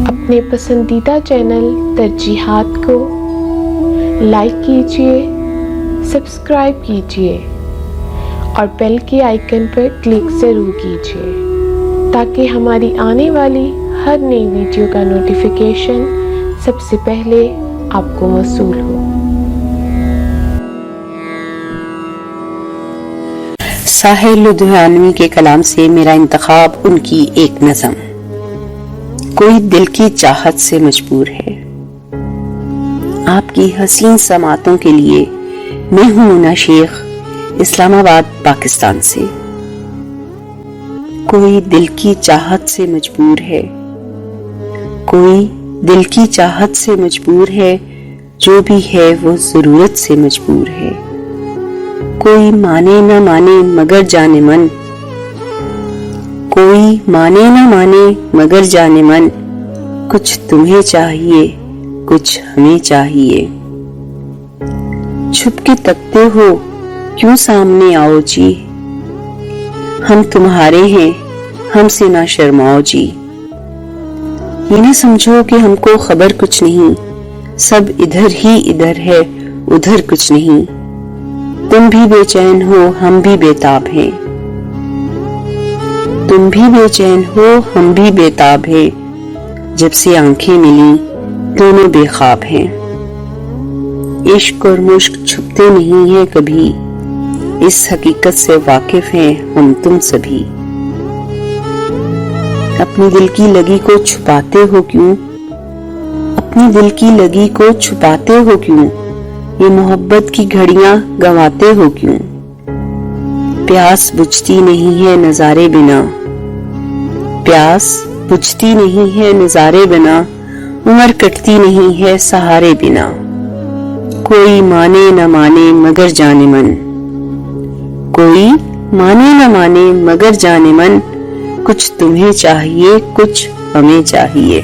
अपने पसंदीदा चैनल तरजीहात को लाइक कीजिए, सब्सक्राइब कीजिए और बेल के आइकन पर क्लिक ज़रूर कीजिए ताकि हमारी आने वाली हर नई वीडियो का नोटिफिकेशन सबसे पहले आपको मौसूल हो। साहिर लुधियानवी के कलाम से मेरा इंतखाब उनकी एक नज़म। कोई दिल की चाहत से मजबूर है। आपकी हसीन समातों के लिए मैं हूं मुन्ना शेख, इस्लामाबाद पाकिस्तान से। कोई दिल की चाहत से मजबूर है, कोई दिल की चाहत से मजबूर है, जो भी है वो जरूरत से मजबूर है। कोई माने न माने मगर जाने मन, कोई माने न माने मगर जाने मन, कुछ तुम्हें चाहिए कुछ हमें चाहिए। छुप के तकते हो क्यों सामने आओ जी, हम तुम्हारे हैं हमसे ना शर्माओ जी। ये ना समझो कि हमको खबर कुछ नहीं, सब इधर ही इधर है उधर कुछ नहीं। तुम भी बेचैन हो हम भी बेताब हैं, तुम भी बेचैन हो हम भी बेताब हैं। जब से आंखें मिली दोनों बेख्वाब हैं। इश्क और मुश्क छुपते नहीं है कभी, इस हकीकत से वाकिफ हैं हम तुम सभी। अपनी दिल की लगी को छुपाते हो क्यों, अपनी दिल की लगी को छुपाते हो क्यों, ये मोहब्बत की घड़ियां गंवाते हो क्यों। प्यास बुझती नहीं है नजारे बिना, प्यास बुझती नहीं है नजारे बिना, उम्र कटती नहीं है सहारे बिना। कोई माने न माने मगर जाने मन, कोई माने न माने मगर जाने मन, कुछ तुम्हें चाहिए कुछ हमें चाहिए।